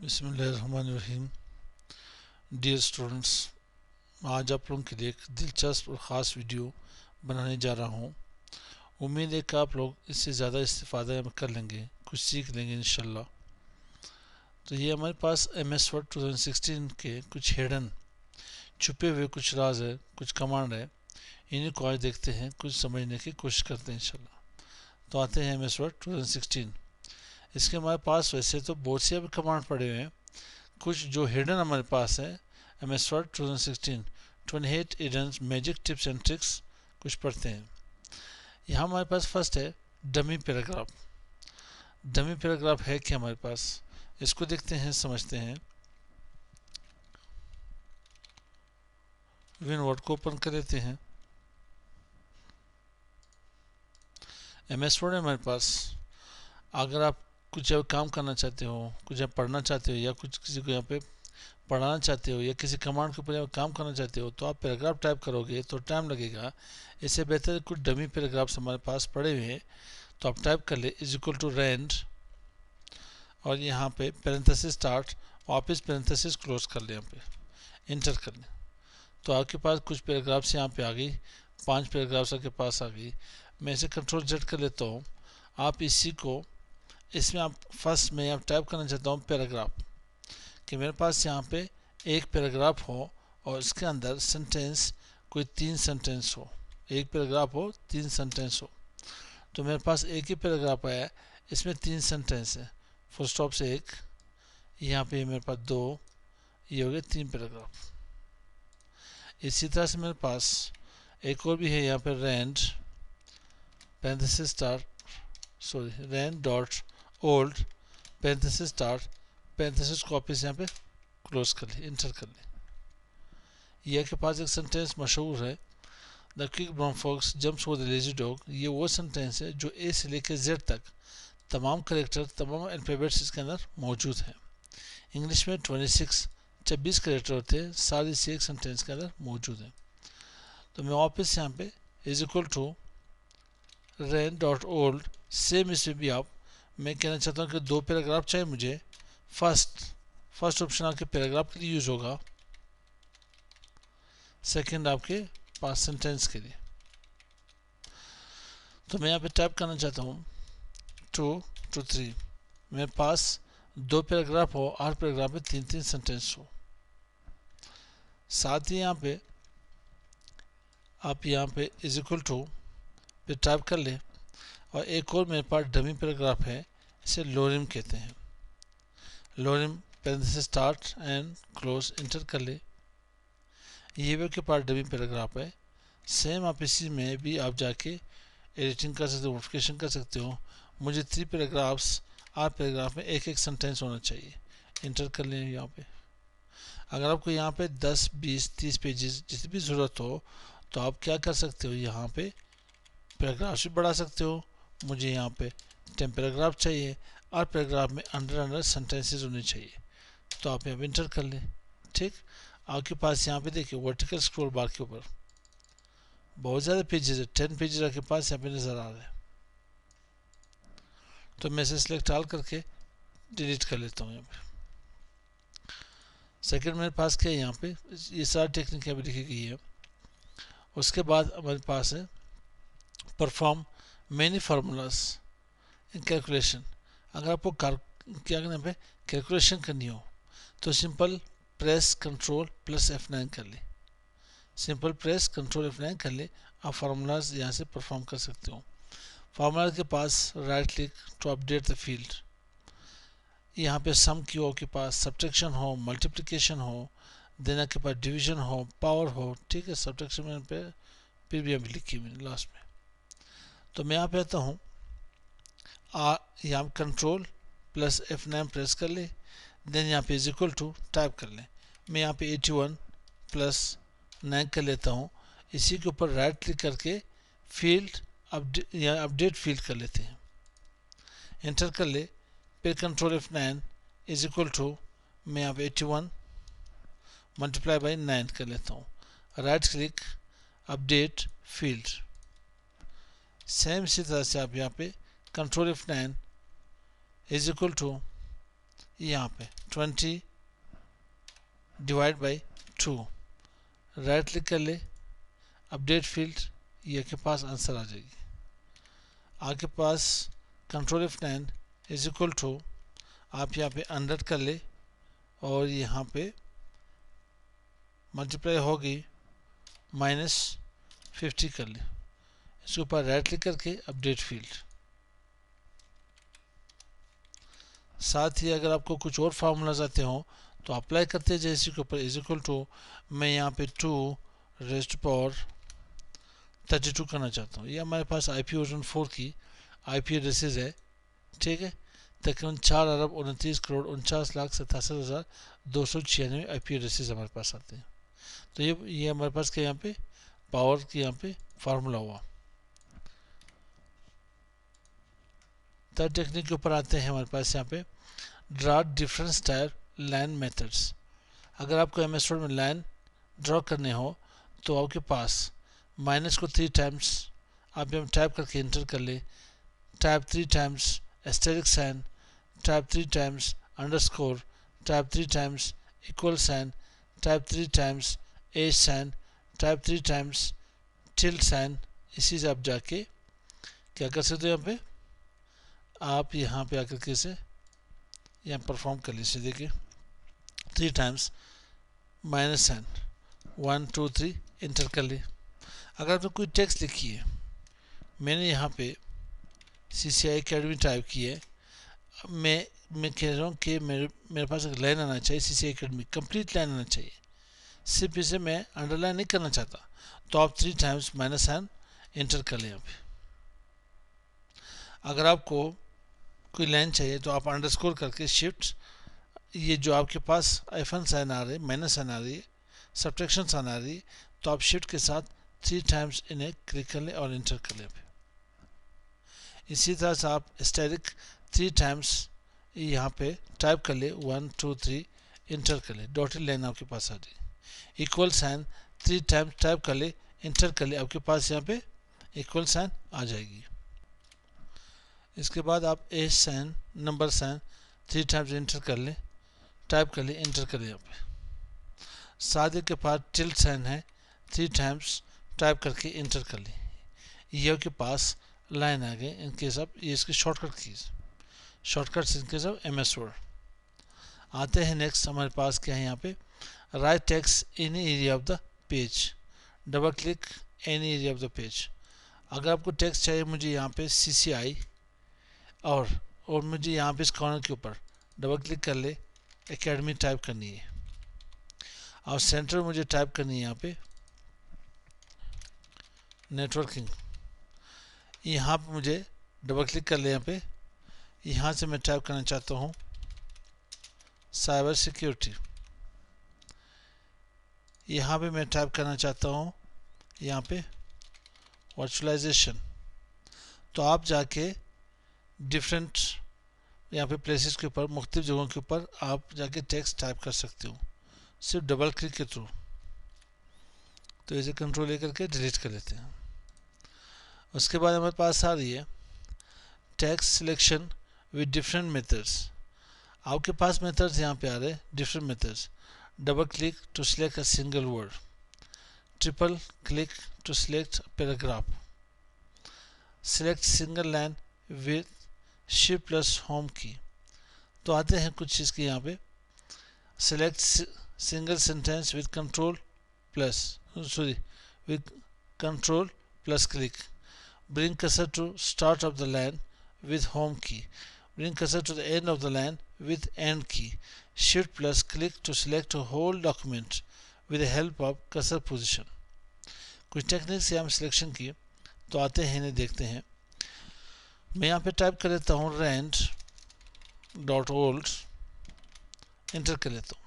बिस्मिल्लाहिर्रहमानिर्रहीम। Dear students, आज आप लोगों के लिए एक दिलचस्प और ख़ास वीडियो बनाने जा रहा हूँ। उम्मीद है कि आप लोग इससे ज़्यादा इस्तेफ़ादा कर लेंगे, कुछ सीख लेंगे इंशाल्लाह। तो ये हमारे पास MS वर्ड 2016 के कुछ हिडन छुपे हुए कुछ राज है, कुछ कमांड है। इन्हीं को आज देखते हैं, कुछ समझने की कोशिश करते हैं इंशाल्लाह। तो आते हैं MS वर्ड 2016। इसके हमारे पास वैसे तो बहुत से अभी कमांड पड़े हुए हैं, कुछ जो हिडन हमारे पास है। MS word 2016 28 hidden magic tips and tricks कुछ पढ़ते हैं। यहाँ हमारे पास फर्स्ट है डमी पैराग्राफ। डमी पैराग्राफ है कि हमारे पास इसको देखते हैं, समझते हैं। विन वर्ड को ओपन कर लेते हैं। MS वर्ड है हमारे पास। अगर आप कुछ काम करना चाहते हो, कुछ आप पढ़ना चाहते हो, या कुछ किसी को यहाँ पे पढ़ाना चाहते हो, या किसी कमांड के ऊपर काम करना चाहते हो, तो आप पैराग्राफ टाइप करोगे तो टाइम लगेगा। इससे बेहतर कुछ डमी पैराग्राफ्स हमारे पास पड़े हुए हैं, तो आप टाइप कर ले = रेंड और यहाँ पे पैरेंथेसिस स्टार्ट, वापस पैरेंथेसिस क्लोज कर ले, यहाँ पे इंटर कर ले। तो आपके पास कुछ पैराग्राफ्स यहाँ पे आ गई, 5 पैराग्राफ्स आपके पास आ गई। मैं इसे Ctrl+Z कर लेता हूँ। आप इसी को इसमें आप फर्स्ट में आप टाइप करना चाहता हूँ पैराग्राफ, कि मेरे पास यहाँ पे एक पैराग्राफ हो और इसके अंदर सेंटेंस कोई 3 सेंटेंस हो, एक पैराग्राफ हो 3 सेंटेंस हो। तो मेरे पास एक ही पैराग्राफ आया, इसमें 3 सेंटेंस है, फुल स्टॉप से एक, यहाँ पे मेरे पास 2, ये हो गए 3 पैराग्राफ। इसी तरह से मेरे पास एक और भी है, यहाँ पे rand parenthesis start rand dot old parenthesis start parenthesis को वापस यहाँ पे क्लोज कर ले, इंटर कर ले। ये के पास एक सेंटेंस मशहूर है, the quick brown fox jumps over the lazy dog. ये वो सेंटेंस है जो A से लेकर Z तक तमाम करेक्टर, तमाम अल्फ़ाबेट्स इसके अंदर मौजूद हैं। इंग्लिश में 26 करेक्टर होते हैं, सारे इसी एक सेंटेंस के अंदर मौजूद हैं। तो मैं वापस यहाँ पे = रेन डॉट ओल्ड, सेम इसमें भी आप, मैं कहना चाहता हूँ कि 2 पैराग्राफ चाहिए मुझे। फर्स्ट ऑप्शन आपके पैराग्राफ के लिए यूज़ होगा, सेकंड आपके पास सेंटेंस के लिए। तो मैं यहाँ पे टाइप करना चाहता हूँ 2 to 3। मेरे पास 2 पैराग्राफ हो, 8 पैराग्राफ में 3-3 सेंटेंस हो। साथ ही यहाँ पे आप यहाँ पे = पे टाइप कर ले, और एक और मेरे पास डमी पैराग्राफ है, इसे लोरिम कहते हैं। Lorem parenthesis start and close, enter कर ले। ये भी के पास डमी पैराग्राफ है। सेम आप इसी में भी आप जाके एडिटिंग कर सकते हो, मॉडिफिकेशन कर सकते हो। मुझे 3 पैराग्राफ्स, 8 पैराग्राफ में एक सेंटेंस होना चाहिए, इंटर कर लें यहाँ पे। अगर आपको यहाँ पे 10, 20, 30 पेजेस जितनी भी ज़रूरत हो, तो आप क्या कर सकते हो, यहाँ पे पैराग्राफ्स भी बढ़ा सकते हो। मुझे यहाँ पे 10 पैराग्राफ चाहिए, और पैराग्राफ में अंडर सेंटेंसेस होने चाहिए, तो आप यहाँ पे इंटर कर लें। ठीक, आपके पास यहाँ पे देखिए वर्टिकल स्क्रॉल बार के ऊपर बहुत ज़्यादा पेजेस है, 10 पेजेस आपके पास यहाँ पे नज़र आ रहे हैं। तो मैं इसे सिलेक्ट ऑल करके डिलीट कर लेता हूँ यहाँ पे। सेकंड मेरे पास क्या है, यहाँ पे ये सारी टेक्निक यहाँ पे लिखी गई है। उसके बाद हमारे पास है परफॉर्म मैनी फार्मूलाज इन कैलकुलेशन। अगर आपको क्या करना पे कैलकुलेशन करनी हो, तो सिंपल प्रेस Ctrl+ F9 कर ले। सिंपल प्रेस Ctrl F9 कर ले, आप फार्मूलाज यहाँ से परफॉर्म कर सकते हो। फार्मूला के पास right click to update the field. यहाँ पे सम की हो के पास, सब्ट्रैक्शन हो, मल्टीप्लिकेशन हो, देना के पास डिवीजन हो, पावर हो। ठीक है, सब्ट्रैक्शन में पे फिर भी अभी लिखी मैंने लास्ट में। तो मैं यहाँ पे आता हूँ, यहाँ Ctrl+ F9 प्रेस कर ले, देन यहाँ पे = टाइप कर लें। मैं यहाँ पे 81+9 कर लेता हूँ। इसी के ऊपर राइट क्लिक करके फील्ड अपडेट फील्ड कर लेते हैं, एंटर कर ले। फिर Ctrl F9 = मैं यहाँ पे 81 × 9 कर लेता हूँ, right click update field. Same इसी तरह से आप यहाँ पे Ctrl F9 यहाँ पे 20 डिवाइड बाई 2, राइट क्लिक कर ले, अपडेट फील्ड, ये के पास आंसर आ जाएगी। आपके पास control F9 is equal to, आप यहाँ पे 100 कर ले और यहाँ पे मल्टीप्लाई होगी -50 कर ले, इसके ऊपर राइट क्लिक करके अपडेट फील्ड। साथ ही अगर आपको कुछ और फार्मूला आते हो तो अप्लाई करते हैं, जैसे के ऊपर इज इक्वल टू, मैं यहाँ पे 2 रेज़्ड पावर 32 करना चाहता हूँ। ये हमारे पास IP वर्जन 4 की IP एड्रेसेस है, ठीक है। तकरीबन 4,29,49,87,296 IP एड्रेसेस हमारे पास आते हैं। तो ये हमारे पास के यहाँ पे पावर की यहाँ पे फार्मूला हुआ। थर्ड टेक्निक के ऊपर आते हैं हमारे पास यहाँ पे draw difference type line methods. अगर आपको MS वर्ड में लाइन ड्रॉ करने हो तो आपके पास माइनस को 3 टाइम्स आप यहाँ टाइप करके इंटर कर ले, type 3 times asterisk sign, type 3 times underscore, type 3 times equal sign, type 3 times hash sign, type 3 times tilde sign. इसी से आप जाके क्या कर सकते हो, यहाँ पे आप यहाँ पे आकर के इसे यहाँ परफॉर्म कर लीजिए। देखिए 3 टाइम्स माइनस साइन 1 2 3 इंटर कर लिए। अगर आपने कोई टेक्स्ट लिखी है, मैंने यहाँ पे CCI Academy टाइप की है, मैं कह रहा हूँ कि मेरे पास एक लाइन आना चाहिए, CCI Academy कंप्लीट लाइन आना चाहिए, सिर्फ इसे मैं अंडरलाइन नहीं करना चाहता, तो आप 3 टाइम्स माइनस साइन इंटर कर लें यहाँ पे। अगर आपको कोई लाइन चाहिए तो आप अंडरस्कोर करके शिफ्ट, ये जो आपके पास -, साइन आ रही है, माइनस साइन आ रही है, सब्ट्रैक्शन साइन आ रही है, तो आप शिफ्ट के साथ 3 टाइम्स इन्हें क्लिक कर लें और इंटर कर लें। इसी तरह से आप स्टैटिक 3 टाइम्स यहाँ पे टाइप कर ले, 1 2 3 इंटर कर ले, डॉटेड लाइन आपके पास आ जाए। इक्वल साइन 3 टाइम्स टाइप कर ले, इंटर कर ले, आपके पास यहाँ पे इक्वल साइन आ जाएगी। इसके बाद आप hash sign, number sign 3 times enter कर ले, टाइप कर ले, इंटर कर ले। यहाँ पे साथ के पास टिल्ट साइन है, 3 टाइम्स टाइप करके इंटर कर ले, ये के पास लाइन आ गई। इनके सब ये इसकी शॉर्टकट कीज, शॉर्टकट्स इनके सब MS वर्ड। आते हैं नेक्स्ट हमारे पास क्या है यहाँ पे, right text any area of the page, double click any area of the page. अगर आपको टेक्स्ट चाहिए, मुझे यहाँ पे CCI और मुझे यहाँ पे इस कॉर्नर के ऊपर डबल क्लिक कर ले, एकेडमी टाइप करनी है और सेंटर मुझे टाइप करनी है यहाँ पे नेटवर्किंग। यहाँ पे मुझे डबल क्लिक कर ले, यहाँ पे यहाँ से मैं टाइप करना चाहता हूँ साइबर सिक्योरिटी। यहाँ पे मैं टाइप करना चाहता हूँ यहाँ पे वर्चुअलाइजेशन। तो आप जाके डिफरेंट यहाँ पे प्लेसेस के ऊपर, मुख्तलिफ जगहों के ऊपर आप जाके टेक्स्ट टाइप कर सकते हो सिर्फ डबल क्लिक के थ्रू। तो इसे कंट्रोल लेकर के डिलीट कर लेते हैं। उसके बाद हमारे पास आ रही है text selection with different methods. आपके पास मेथड्स यहाँ पे आ रहे हैं, different methods. Double click to select a single word, triple click to select paragraph, select single line with shift plus home key. तो आते हैं कुछ चीज़ के यहाँ पे, select single sentence with control plus click, bring cursor to start of the line with home key, bring cursor to the end of the line with end key, shift plus click to select a whole document with the help of cursor position। कुछ technique से हम selection की, तो आते हैं इन्हें देखते हैं। मैं यहाँ पे टाइप कर लेता हूँ rand.old, इंटर कर लेता हूँ।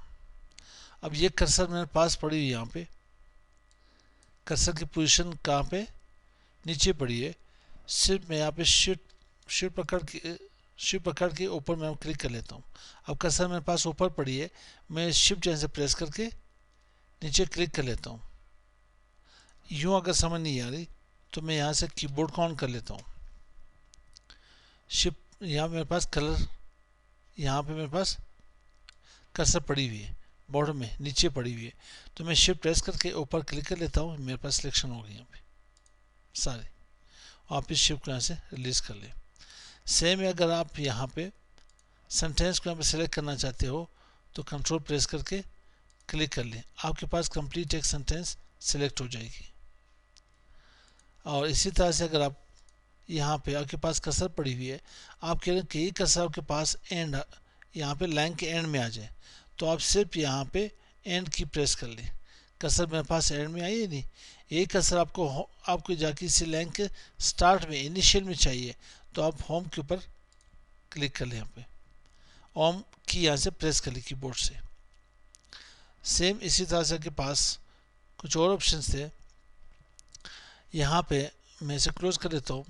अब ये कर्सर मेरे पास पड़ी हुई, यहाँ पे कर्सर की पोजीशन कहाँ पे, नीचे पड़ी है। सिर्फ मैं यहाँ पे शिफ्ट पकड़ के ऊपर मैं क्लिक कर लेता हूँ। अब कर्सर मेरे पास ऊपर पड़ी है, मैं शिफ्ट यहाँ से प्रेस करके नीचे क्लिक कर लेता हूँ। यूँ अगर समझ नहीं आ रही तो मैं यहाँ से कीबोर्ड को ऑन कर लेता हूँ। शिफ्ट यहाँ मेरे पास कलर, यहाँ पे मेरे पास कर्सर पड़ी हुई है, बॉर्डर में नीचे पड़ी हुई है, तो मैं शिफ्ट प्रेस करके ऊपर क्लिक कर लेता हूँ, मेरे पास सिलेक्शन हो गई यहाँ पे सारे। आप इस शिफ्ट को यहाँ से रिलीज कर लें। सेम अगर आप यहाँ पे सेंटेंस को यहाँ पे सेलेक्ट करना चाहते हो तो कंट्रोल प्रेस करके क्लिक कर लें, आपके पास कंप्लीट एक सेंटेंस सेलेक्ट हो जाएगी। और इसी तरह से अगर आप यहाँ पे आपके पास कर्सर पड़ी हुई है, आप कह रहे हैं कि ये कर्सर आपके पास एंड यहाँ पे लाइन के एंड में आ जाए, तो आप सिर्फ यहाँ पे एंड की प्रेस कर लें। कर्सर मेरे पास एंड में आई है नहीं, यही कर्सर आपको जाके इसी लाइन के स्टार्ट में इनिशियल में चाहिए, तो आप होम के ऊपर क्लिक कर लें, यहाँ पे होम की यहाँ से प्रेस कर लें कीबोर्ड से। सेम इसी तरह से आपके पास कुछ और ऑप्शंस थे, यहाँ पे मैं इसे क्लोज कर देता हूँ।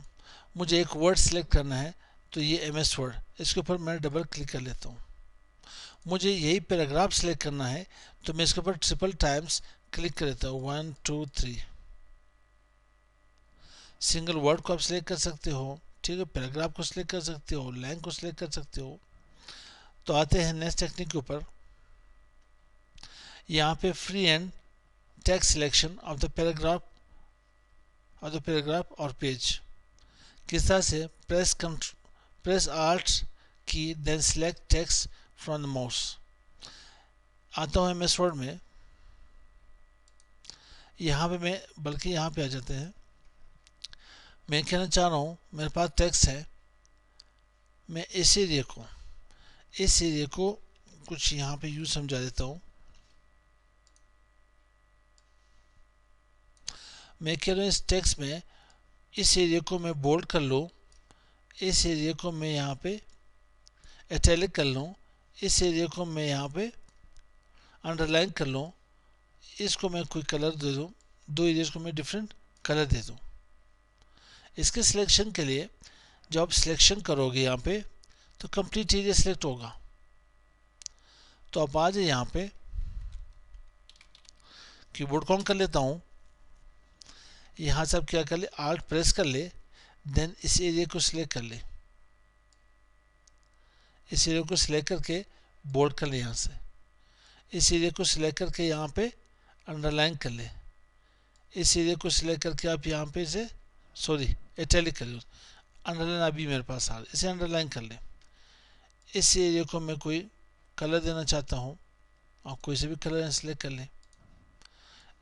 मुझे एक वर्ड सिलेक्ट करना है, तो ये एमएस वर्ड, इसके ऊपर मैं डबल क्लिक कर लेता हूँ। मुझे यही पैराग्राफ सिलेक्ट करना है, तो मैं इसके ऊपर ट्रिपल टाइम्स क्लिक कर देता हूँ, 1 2 3। सिंगल वर्ड को आप सिलेक्ट कर सकते हो, ठीक है, पैराग्राफ को सिलेक्ट कर सकते हो, लाइन को सिलेक्ट कर सकते हो। तो आते हैं नेक्स्ट टेक्निक के ऊपर। यहाँ पे free end text selection of the paragraph और पेज। किस तरह से? Press alt key then select text from the mouse. आता हूँ एमएस वर्ड में, यहाँ पे यहाँ पे आ जाते हैं। मैं कहना चाह रहा हूँ मेरे पास टेक्स्ट है, मैं इस एरिया को कुछ यहाँ पे यूज समझा देता हूँ। मैं कह रहा हूँ इस टेक्स्ट में इस एरिया को मैं बोल्ड कर लूँ, इस एरिया को मैं यहाँ पे इटैलिक कर लूँ, इस एरिया को मैं यहाँ पे अंडरलाइन कर लूँ, इसको मैं कोई कलर दे दूँ, दो एरियाज को मैं डिफरेंट कलर दे दूँ। इसके सिलेक्शन के लिए जब आप सिलेक्शन करोगे यहाँ पे, तो कंप्लीट एरिया सिलेक्ट होगा। तो आप आ जाए यहाँ पे, कीबोर्ड को ऑन कर लेता हूँ, यहाँ से आप क्या कर ले, आल्ट प्रेस कर ले, देन इस एरिया को सिलेक्ट कर ले, इस एरिया को सिलेक्ट करके बोल्ड कर ले, यहाँ से इस एरिया को सिलेक्ट करके यहाँ पे अंडरलाइन कर ले, इस एरिया को सिलेक्ट करके आप यहाँ पे इसे इटैलिक कर लो, अंडरलाइन अभी मेरे पास आ रहा है, इसे अंडरलाइन कर ले। इस एरिया को मैं कोई कलर देना चाहता हूँ, आप कोई से भी कलर सिलेक्ट कर लें।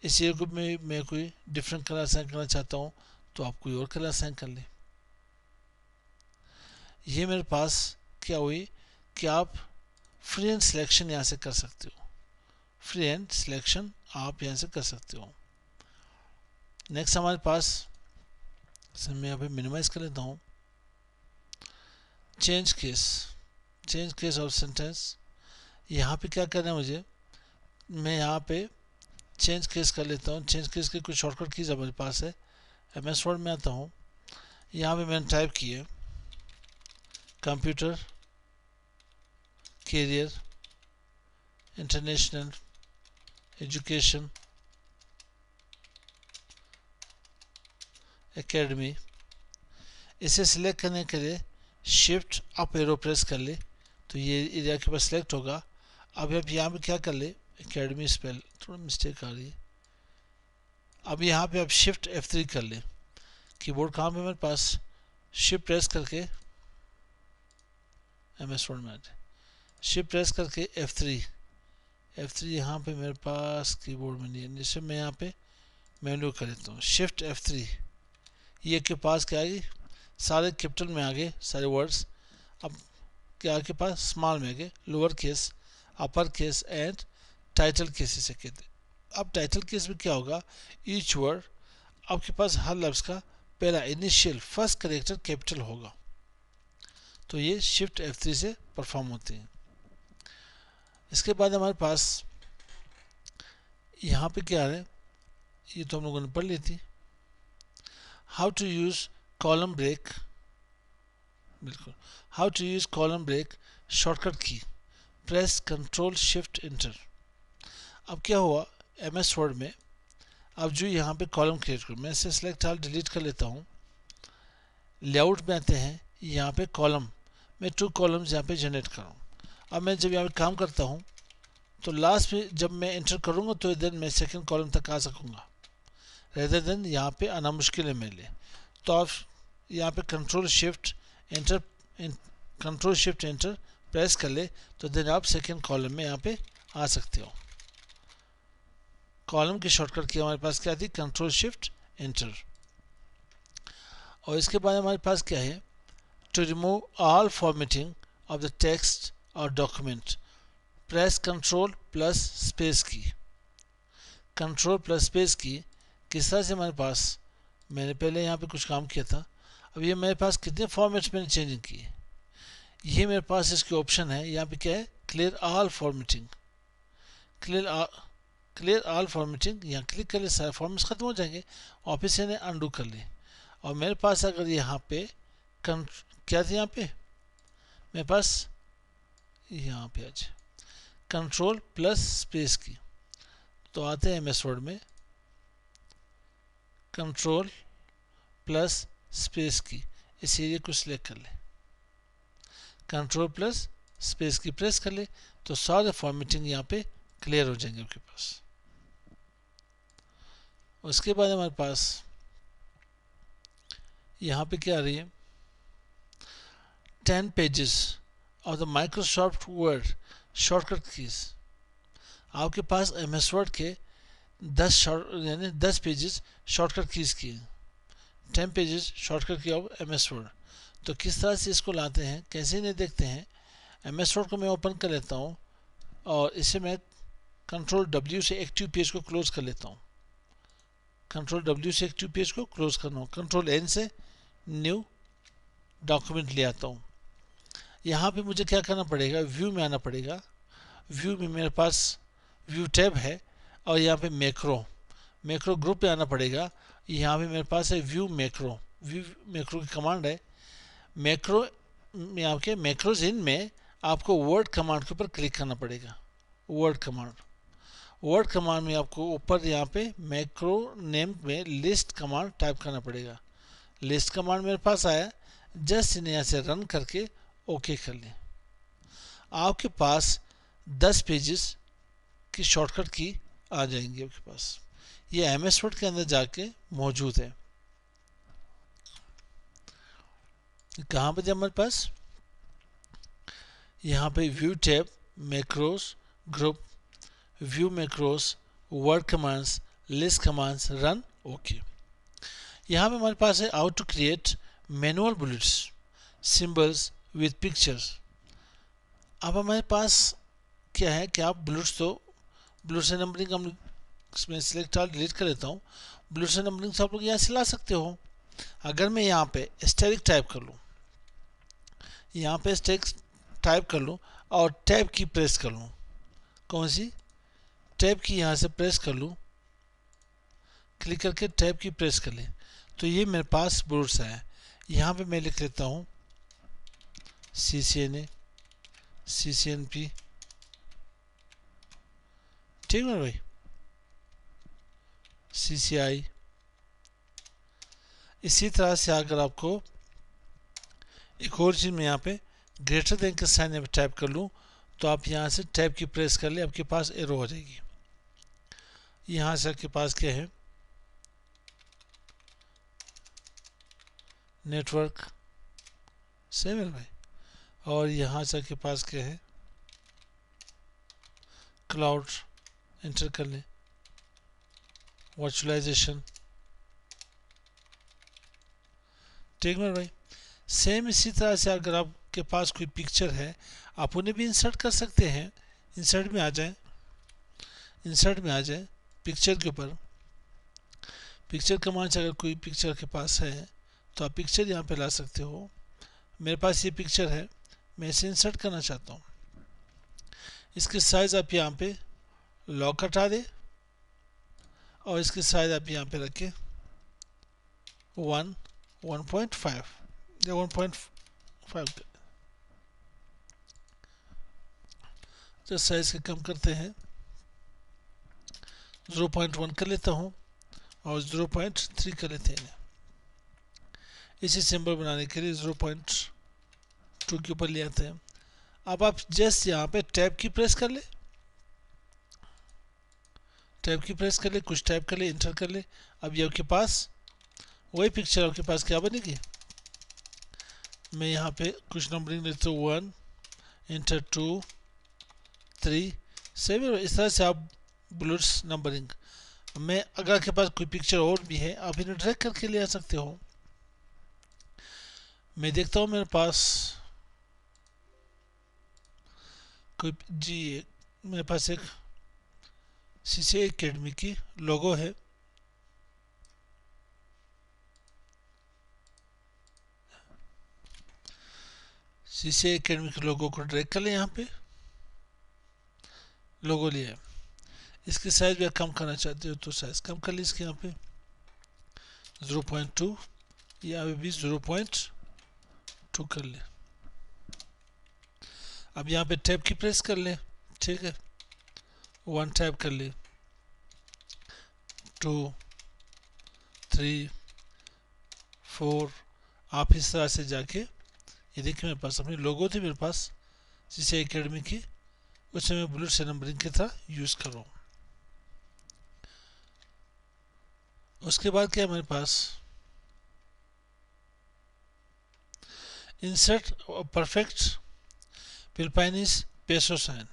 इस एरिया को मैं कोई डिफरेंट कलर असाइन करना चाहता हूँ, तो आप कोई और कलर असाइन कर लें। ये मेरे पास क्या हुई कि आप फ्री एंड सिलेक्शन यहाँ से कर सकते हो, फ्री एंड सिलेक्शन आप यहाँ से कर सकते हो। नेक्स्ट हमारे पास, मैं यहाँ पे मिनिमाइज कर लेता हूँ, चेंज केस ऑफ सेंटेंस। यहाँ पे क्या करना है मुझे, मैं यहाँ पे चेंज केस कर लेता हूँ। चेंज केस की कुछ शॉर्टकट कीज हमारे पास है। एमएस वर्ड में आता हूँ, यहाँ पे मैंने टाइप किए computer career international education academy. इसे सिलेक्ट करने के लिए शिफ्ट अप एरो प्रेस कर ले, तो ये एरिया के पास सिलेक्ट होगा। अब आप यहाँ पे क्या कर ले, एकेडमी स्पेल थोड़ा मिस्टेक आ रही है। अब यहाँ पे आप शिफ्ट F3 कर ले, कीबोर्ड कहाँ पे मेरे पास, शिफ्ट प्रेस करके एमएस वर्ड में शिफ्ट प्रेस करके F3 यहाँ पे मेरे पास कीबोर्ड में नहीं है, जिससे मैं यहाँ पे मेन्यू कर देता हूँ, शिफ्ट F3। ये के पास क्या आएगी, सारे कैपिटल में आ गए सारे वर्ड्स। अब क्या आपके पास स्मॉल में आ गए, lower case, upper case and title case इसे कहते हैं। अब टाइटल केस में क्या होगा, ईच वर्ड आपके पास हर लफ्ज का पहला इनिशियल फर्स्ट कैरेक्टर कैपिटल होगा। तो ये शिफ्ट F3 से परफॉर्म होते हैं। इसके बाद हमारे पास यहाँ पे क्या है, ये तो हम लोगों ने पढ़ ली थी, how to use column break. बिल्कुल, how to use column break shortcut key, press control shift enter. अब क्या हुआ, एमएस वर्ड में अब जो यहाँ पे कॉलम क्रिएट करूँ, मैं इसे सेलेक्ट ऑल डिलीट कर लेता हूँ। लेआउट में आते हैं, यहाँ पे कॉलम, मैं 2 कॉलम्स यहाँ पे जनरेट करूँ। अब मैं जब यहाँ पे काम करता हूँ, तो लास्ट में जब मैं एंटर करूँगा तो देन मैं सेकंड कॉलम तक आ सकूँगा, रेदर देन यहाँ पे आना मुश्किल है मेरे लिए। तो आप यहाँ पे कंट्रोल शिफ्ट एंटर प्रेस कर ले तो देन आप सेकंड कॉलम में यहाँ पे आ सकते हो। कॉलम की शॉर्टकट की हमारे पास क्या थी, कंट्रोल शिफ्ट एंटर। और इसके बाद हमारे पास क्या है, to remove all formatting of the text और document press control plus space key. Control plus space key किस तरह से हमारे पास, मैंने पहले यहाँ पे कुछ काम किया था, अब ये मेरे पास कितने फॉर्मेट्स मैंने चेंजिंग की, ये मेरे पास इसके ऑप्शन है। यहाँ पे क्या है, clear all formatting, clear all formatting, यहाँ क्लिक कर ले, सारे फॉर्मेट्स खत्म हो जाएंगे। और फिर से अनडू कर ले। और मेरे पास अगर यहाँ पे क्या था, यहाँ पे मेरे पास यहाँ पे आज कंट्रोल प्लस स्पेस की, तो आते हैं MS वर्ड में कंट्रोल प्लस स्पेस की, इस एरिया को सिलेक्ट कर ले, कंट्रोल प्लस स्पेस की प्रेस कर ले तो सारे फॉर्मेटिंग यहाँ पे क्लियर हो जाएंगे आपके पास। उसके बाद हमारे पास यहाँ पे क्या आ रही है, 10 pages of the Microsoft word shortcut keys. आपके पास MS वर्ड के 10 पेजेस शॉर्टकट कीज की, 10 पेजेस शॉर्टकट की ऑफ MS वर्ड। तो किस तरह से इसको लाते हैं, कैसे इन्हें देखते हैं। MS वर्ड को मैं ओपन कर लेता हूँ और इसे मैं कंट्रोल W से एक्टिव पेज को क्लोज कर लेता हूँ। कंट्रोल W से एक्टिव पेज को क्लोज करना हूँ, कंट्रोल N से न्यू डॉक्यूमेंट ले आता हूँ। यहाँ पे मुझे क्या करना पड़ेगा, व्यू में आना पड़ेगा। व्यू में मेरे पास व्यू टैब है और यहाँ पे मैक्रो ग्रुप पे आना पड़ेगा। यहाँ पे मेरे पास है व्यू मैक्रो की कमांड है। मैक्रो में आपके मैक्रोज इन में आपको वर्ड कमांड के ऊपर क्लिक करना पड़ेगा। वर्ड कमांड में आपको ऊपर यहाँ पे मैक्रो नेम में लिस्ट कमांड टाइप करना पड़ेगा। लिस्ट कमांड मेरे पास आया, जस्ट इन्हें यहाँ से रन करके ओके कर लें। आपके पास 10 पेजेस की शॉर्टकट की आ जाएंगी आपके पास। ये MS वर्ड के अंदर जाके मौजूद है। कहाँ पे हमारे पास, यहाँ पे view tab, macros, group, view macros, word commands, list commands, run okay. यहाँ पे हमारे पास है how to create manual bullets symbols with pictures. अब हमारे पास क्या है कि आप बुलेट्स एंड नंबरिंग हम इसमें सिलेक्ट ऑल डिलीट कर लेता हूँ। बुलेट्स एंड नंबरिंग से आप लोग यहाँ से ला सकते हो। अगर मैं यहाँ पे स्टैटिक टाइप कर लूँ, यहाँ पे स्टैटिक टाइप कर लूँ और टैब की प्रेस कर लूँ, कौन सी टैब की यहाँ से प्रेस कर लूँ, क्लिक करके टैब की प्रेस कर ले तो ये मेरे पास बुलेट्स आए। यहाँ पे मैं लिख लेता हूँ CCNA, CCNP, ठीक है भाई, CCI। इसी तरह से अगर आपको एक और चीज़ में यहाँ पे ग्रेटर देन का साइन यहाँ पे टाइप कर लूँ तो आप यहाँ से टैब की प्रेस कर ले, आपके पास एरो हो जाएगी। यहाँ से आपके पास क्या है, नेटवर्क, सेम है भाई। और यहाँ से आपके पास क्या है, क्लाउड, एंटर कर लें, वर्चुअलाइजेशन, ठीक है भाई। सेम इसी तरह से अगर आपके पास कोई पिक्चर है आप उन्हें भी इंसर्ट कर सकते हैं। इंसर्ट में आ जाए, पिक्चर के ऊपर, पिक्चर कमांड से अगर कोई पिक्चर के पास है तो आप पिक्चर यहाँ पे ला सकते हो। मेरे पास ये पिक्चर है, मैं इसे इंसर्ट करना चाहता हूँ। इसके साइज़ आप यहाँ पे लॉक हटा दे और इसके साइज़ आप यहाँ पे रखें 1.5 या 1.5 तो साइज़ के कम करते हैं, 0.1 कर लेता हूँ और 0.3 कर लेते हैं। इसी सिंबल बनाने के लिए 0.2 के ऊपर ले आते हैं। अब आप जस्ट यहाँ पे टैब की प्रेस कर ले टैब की प्रेस कर ले, कुछ टाइप कर ले, इंटर कर ले। अब ये आपके पास वही पिक्चर आपके पास क्या बनेगी, मैं यहाँ पे कुछ नंबरिंग लेता हूँ 1 इंटर 2 3 7। इस तरह से आप बुलेट्स नंबरिंग में, अगर आपके पास कोई पिक्चर और भी है आप इन्हें ड्रैग करके ले आ सकते हो। मैं देखता हूँ मेरे पास कोई जी, मेरे पास एक CCA एकेडमी की लोगो है। CCA एकेडमी के लोगो को ड्रैग कर लें, यहाँ पे लोगो लिया है। इसकी साइज भी कम करना चाहते हो तो साइज कम कर ली इसके, यहाँ पे 0.2, यहाँ पे भी 0.2 कर ले। अब यहाँ पे टैब की प्रेस कर ले, ठीक है, 1 टैब कर ले, 2 3 4। आप इस तरह से जाके, ये देखिए मेरे पास अपनी लोगो थी मेरे पास CCA एकेडमी की, उसे मैं बुलेट से नंबरिंग की तरह यूज़ कर रहा हूँ। उसके बाद क्या मेरे पास इंसर्ट परफेक्ट फिलिपाइनीज पेसो साइन।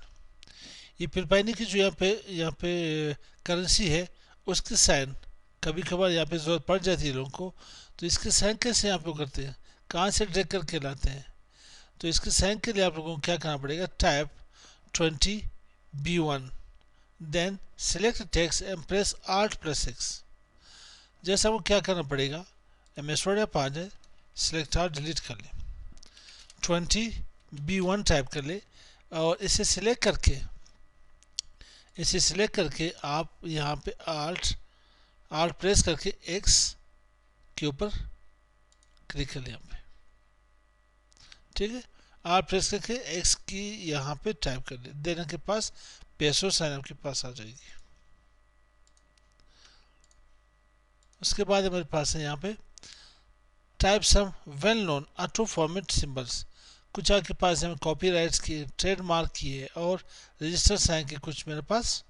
ये फिलिपाइनी की जो यहाँ पे करेंसी है उसके साइन कभी कभार यहाँ पे ज़रूरत पड़ जाती है लोगों को, तो इसके साइन कैसे यहाँ पे करते हैं, कहाँ से ड्रैग करके लाते हैं। तो इसके साइन के लिए आप लोगों को क्या करना पड़ेगा, tab 20B1 then select text and press Alt+X। जैसा वो क्या करना पड़ेगा, MS Word ऐप आ जाए, सेलेक्ट आउट डिलीट कर ले, 20B1 टाइप कर ले और इसे सिलेक्ट करके आप यहाँ पे Alt प्रेस करके X के ऊपर क्लिक कर ले यहाँ पे, ठीक है। Alt प्रेस करके X की यहाँ पे टाइप कर ले, देन आपके पास पेसो साइन आपके पास आ जाएगी। उसके बाद हमारे पास है यहाँ पे type some well known auto format symbols. कुछ आपके पास है कॉपीराइट्स की, ट्रेडमार्क की है और रजिस्टर साइन के कुछ मेरे पास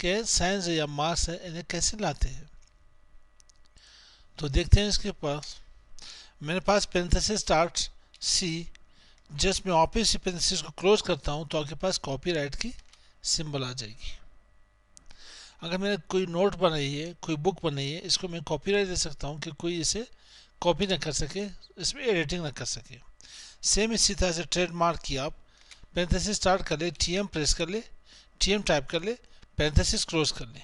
के साइंस या मार्क्स है, इन्हें कैसे लाते हैं तो देखते हैं। इसके पास मेरे पास पेरेंथेसिस स्टार्ट C, जस्ट मैं वापस पेरेंथेसिस को क्लोज करता हूँ तो आपके पास कॉपीराइट की सिंबल आ जाएगी। अगर मैंने कोई नोट बनाई है, कोई बुक बनाई है, इसको मैं कॉपीराइट दे सकता हूँ कि कोई इसे कॉपी ना कर सके, इसमें एडिटिंग ना कर सके। सेम इसी तरह से ट्रेडमार्क की आप पेरेंथेसिस स्टार्ट कर ले, TM प्रेस कर ले, TM टाइप कर ले, पेरेंथेसिस क्लोज कर ले।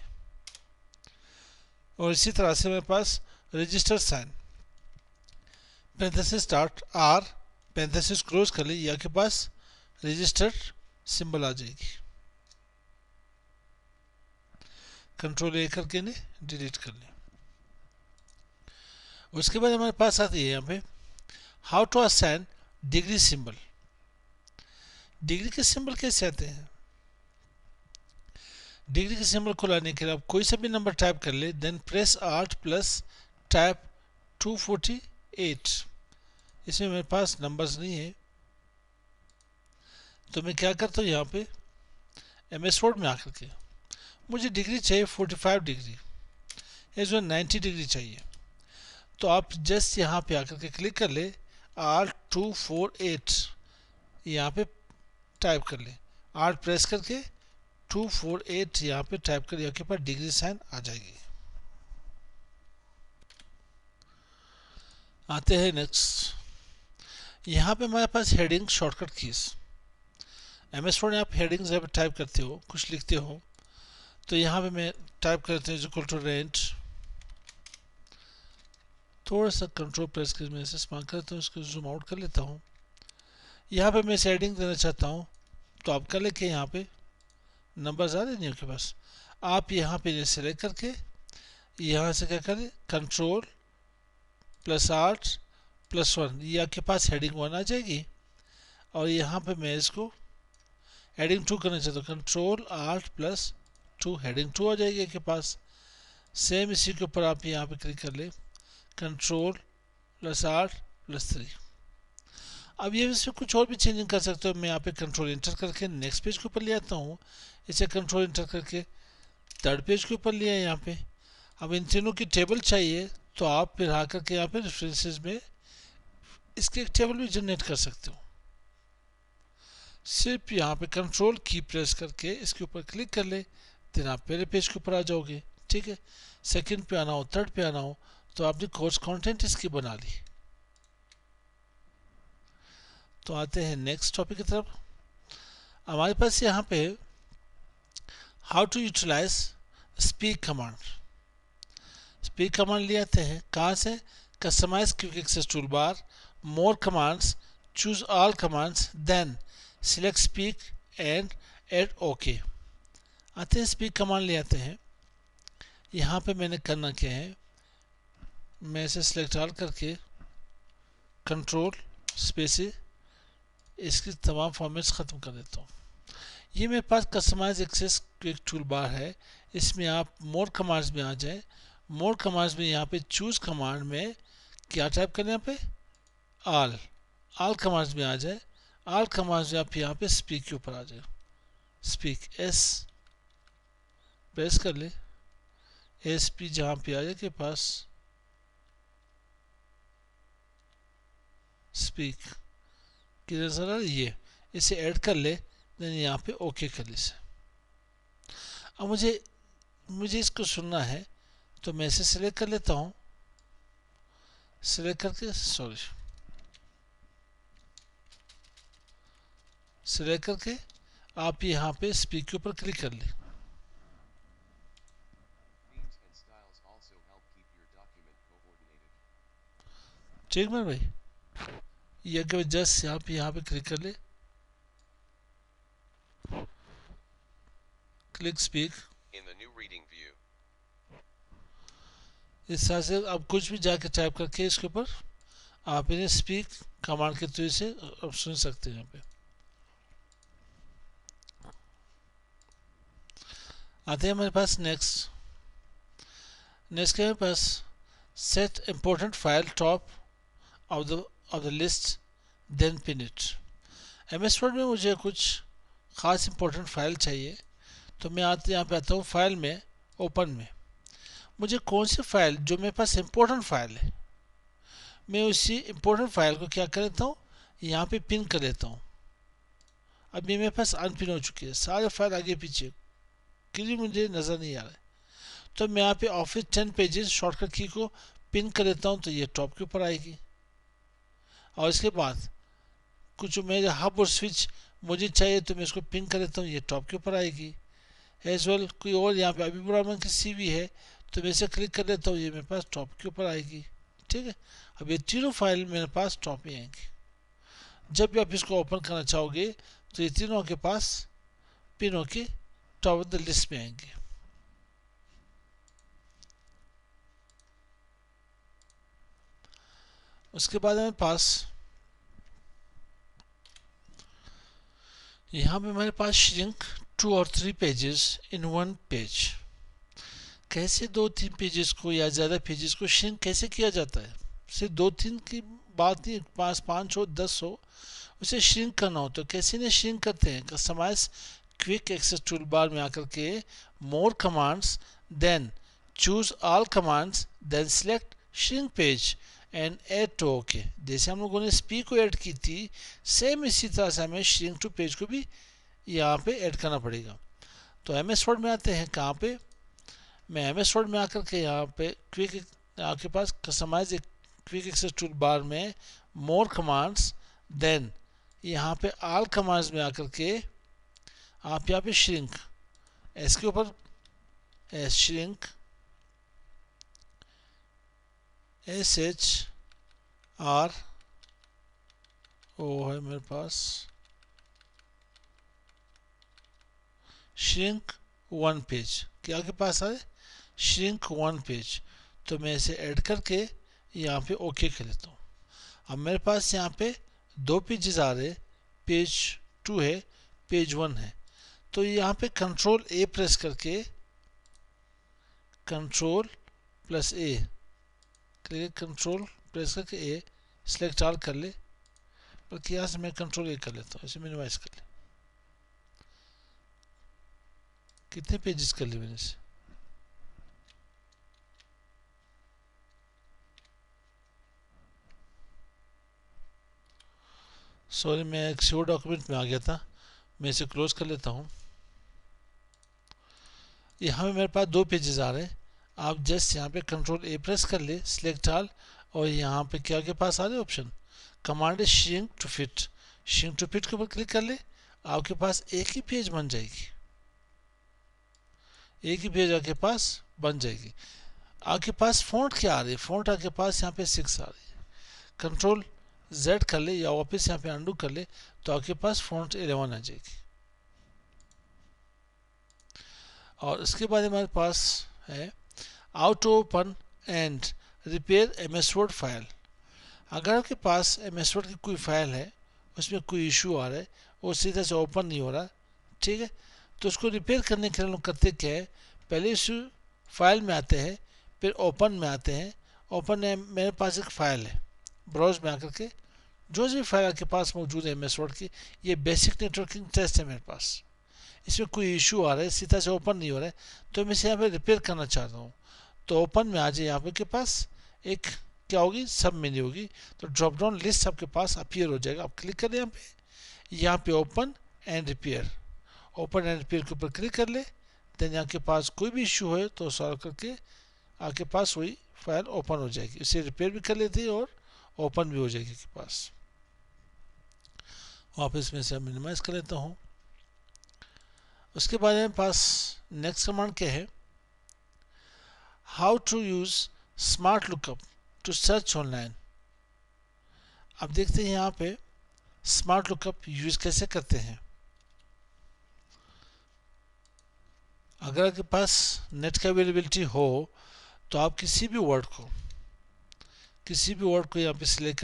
और इसी तरह से मेरे पास register sign, parenthesis start R, parenthesis close कर ले, या के पास रजिस्टर सिंबल आ जाएगी। कंट्रोल A करके इन्हें डिलीट कर ले। उसके बाद हमारे पास आती है यहाँ पे how to assign degree symbol. Degree के सिंबल कैसे आते हैं, डिग्री के सिंबल को लाने के लिए आप कोई सा भी नंबर टाइप कर ले, then press Alt plus type 248। इसमें मेरे पास नंबर्स नहीं है तो मैं क्या करता हूँ, यहाँ पे MS Word में आकर के मुझे डिग्री चाहिए 45 डिग्री, इसमें 90 डिग्री चाहिए, तो आप जस्ट यहाँ पे आकर के क्लिक कर ले, Alt 248 यहाँ पे टाइप कर ले, Alt प्रेस करके 248 यहाँ पे टाइप कर, आपके पास डिग्री साइन आ जाएगी। आते हैं नेक्स्ट, यहाँ पे हमारे पास heading shortcut keys. MS Word में आप हेडिंग जब टाइप करते हो, कुछ लिखते हो, तो यहाँ पे मैं टाइप करते हैं इक्वल टू रेंट, थोड़ा सा कंट्रोल प्रेस कर मैं इसे स्मार्ट करता हूँ, इसको जूम आउट कर लेता हूँ। यहाँ पे मैं इसे हेडिंग देना चाहता हूँ तो आप कर लेके यहाँ पे नंबर आ रहे नहीं आपके पास, आप यहाँ पे सेलेक्ट करके यहाँ से क्या करें, कंट्रोल प्लस Alt+1, ये आपके पास हेडिंग 1 आ जाएगी। और यहाँ पे मैं इसको हेडिंग 2 करना चाहता हूँ, कंट्रोल Alt+2 हेडिंग 2 आ जाएगी आपके पास। सेम इसी के ऊपर आप यहाँ पे क्लिक कर ले, कंट्रोल प्लस Alt+3। अब ये इसमें कुछ और भी चेंजिंग कर सकते हो, मैं यहाँ पे कंट्रोल इंटर करके नेक्स्ट पेज के ऊपर ले आता हूँ, इसे कंट्रोल इंटर करके थर्ड पेज के ऊपर लिया है यहाँ पे। अब इन तीनों की टेबल चाहिए तो आप फिर आकर के यहाँ पे रेफरेंसेस में इसकी एक टेबल भी जनरेट कर सकते हो। सिर्फ यहाँ पे कंट्रोल की प्रेस करके इसके ऊपर क्लिक कर ले, फिर आप पहले पेज के ऊपर आ जाओगे। ठीक है, सेकंड पे आना हो, थर्ड पे आना हो, तो आपने कोर्स कंटेंट इसकी बना ली। तो आते हैं नेक्स्ट टॉपिक की तरफ। हमारे पास यहाँ पे how to utilise speak command. Speak command ले आते हैं कहाँ से? Customise quick access tool bar, more commands, choose all commands, then select speak and add okay. आते हैं स्पीक कमांड ले आते हैं। यहाँ पे मैंने करना क्या है, मैं इसे सिलेक्ट ऑल करके कंट्रोल स्पेस इसकी तमाम फॉर्मेट्स ख़त्म कर देता हूँ। ये मेरे पास customise access quick tool bar है, इसमें आप मोर कमांड्स में आ जाए। मोर कमांड्स में यहाँ पे चूज कमांड में क्या टाइप करें, यहाँ पे ऑल कमांड्स में आ जाए। ऑल कमांड्स में आप यहाँ पे स्पीक के ऊपर आ जाए, स्पीक एस प्रेस कर ले, एस पी जहाँ पे आ जाए के पास स्पीक की नजर ये इसे ऐड कर ले, देन यहाँ पे ओके कर ले इसे। अब मुझे इसको सुनना है तो मैं इसे सिलेक्ट कर लेता हूँ, सिलेक्ट करके सिलेक्ट करके आप यहाँ पे स्पीक के ऊपर क्लिक कर ले। ठीक है भाई, ये कि जस्ट यहाँ पे क्लिक कर ले, क्लिक स्पीक। इस तरह से अब कुछ भी जाके टाइप करके इसके ऊपर आप इन्हें स्पीक कमांड के थ्रू से अब सुन सकते हैं। यहाँ पे आते हैं हमारे पास नेक्स्ट के हमारे पास set important file top of the list then pin it. MS Word में मुझे कुछ ख़ास इम्पोर्टेंट फाइल चाहिए, तो मैं यहाँ पे आता हूँ फाइल में, ओपन में। मुझे कौन सी फाइल जो मेरे पास इम्पोर्टेंट फाइल है, मैं उसी इम्पोर्टेंट फाइल को क्या कर देता हूँ, यहाँ पे पिन कर देता हूँ। अब ये मेरे पास अनपिन हो चुकी है, सारे फाइल आगे पीछे क्योंकि मुझे नज़र नहीं आ रहा है। तो मैं यहाँ पे ऑफिस 10 पेजेस शॉर्टकट की को पिन कर देता हूँ, तो ये टॉप के ऊपर आएगी। और इसके बाद कुछ मेरे हब और स्विच मुझे चाहिए तो मैं इसको पिन कर देता हूँ, ये टॉप के ऊपर आएगी। एज वेल कोई और यहाँ पे अभी ब्राह्मण की CV है तो मैं इसे क्लिक कर देता हूँ, ये मेरे पास टॉप के ऊपर आएगी। ठीक है, अब ये तीनों फाइल मेरे पास टॉप में आएंगी। जब भी आप इसको ओपन करना चाहोगे तो ये तीनों के पास पिन होके टॉप ऑफ द लिस्ट में आएंगे। उसके बाद हमारे पास यहाँ पे हमारे पास श्रिंक 2 और 3 पेजेस इन 1 पेज। कैसे 2-3 पेजेस को या ज़्यादा पेजेस को श्रिंक कैसे किया जाता है? सिर्फ 2-3 की बात नहीं, 5 हो 10 हो, उसे श्रिंक करना हो तो कैसे इन्हें श्रिंक करते हैं? Customise quick access tool bar में आकर के more commands, then choose all commands, then select shrink page and add to okay. जैसे हम लोगों ने स्पीक को ऐड की थी, सेम इसी तरह से हमें श्रिंक टू पेज को भी यहाँ पे ऐड करना पड़ेगा। तो MS वर्ड में आते हैं, कहाँ पे? मैं MS वर्ड में आकर के यहाँ पे क्विक, आपके पास customize quick access tool bar में मोर कमांड्स, देन यहाँ पे ऑल कमांड्स में आकर के आप यहाँ पे श्रिंक एस के ऊपर श्रिंक SHRO है मेरे पास, श्रिंक 1 पेज क्या के पास है, श्रिंक 1 पेज। तो मैं इसे ऐड करके यहाँ पे ओके कर लेता हूँ। अब मेरे पास यहाँ पे 2 पेजेस आ रहे, पेज 2 है, पेज 1 है। तो यहाँ पे कंट्रोल A प्रेस करके, control plus A click, control press करके A सिलेक्ट ऑल कर ले, बल्कि यहाँ से मैं कंट्रोल A कर लेता हूँ, इसे मिनिमाइज कर ले। कितने पेजेस कर लिए मैंने इसे? सॉरी, मैं एक शो डॉक्यूमेंट में आ गया था, मैं इसे क्लोज कर लेता हूँ। यहाँ पे मेरे पास दो पेजेस आ रहे हैं। आप जस्ट यहाँ पे कंट्रोल ए प्रेस कर ले, सिलेक्ट ऑल, और यहाँ पे क्या के पास आ रहे option, command shrink to fit. Shrink to fit के ऊपर क्लिक कर ले, आपके पास एक ही पेज बन जाएगी, एक ही पेज आपके पास बन जाएगी। आपके पास फ़ॉन्ट क्या आ रही है, फ़ॉन्ट आपके पास यहाँ पे 6 आ रही है। कंट्रोल Z कर ले या वापस यहाँ पे अंडू कर ले, तो आपके पास फ़ॉन्ट 11 आ जाएगी। और इसके बाद हमारे पास है auto open and repair MS word file. अगर आपके पास MS वर्ड की कोई फाइल है, उसमें कोई इशू आ रहा है, वो सीधा से ओपन नहीं हो रहा, ठीक है, तो उसको रिपेयर करने के लिए लोग करते क्या है, पहले इस फाइल में आते हैं, फिर ओपन में आते हैं। ओपन में मेरे पास एक फ़ाइल है, ब्राउज में आकर के जो भी फाइल आपके पास मौजूद है MS वर्ड की, ये बेसिक नेटवर्किंग टेस्ट है मेरे पास, इसमें कोई इशू आ रहा है, सीधा से ओपन नहीं हो रहा है, तो मैं इसे यहाँ पे रिपेयर करना चाहता हूँ। तो ओपन में आ जाए, यहाँ पे के पास एक क्या होगी, सब मेन्यू होगी, तो ड्रॉप डाउन लिस्ट आपके पास अपीयर हो जाएगा। आप क्लिक करें यहाँ पे open and repair, open and repair के ऊपर क्लिक कर ले, देन यहाँ के पास कोई भी इशू है तो सॉल्व करके आपके पास वही फाइल ओपन हो जाएगी। इसे रिपेयर भी कर लेती है और ओपन भी हो जाएगी आपके पास। वापस में से मिनिमाइज कर लेता हूँ। उसके बाद मेरे पास नेक्स्ट कमांड क्या है, how to use smart lookup to search online. अब देखते हैं यहाँ पे स्मार्ट लुकअप यूज कैसे करते हैं। अगर आपके पास नेट की अवेलेबिलिटी हो तो आप किसी भी वर्ड को यहाँ पे सिलेक्ट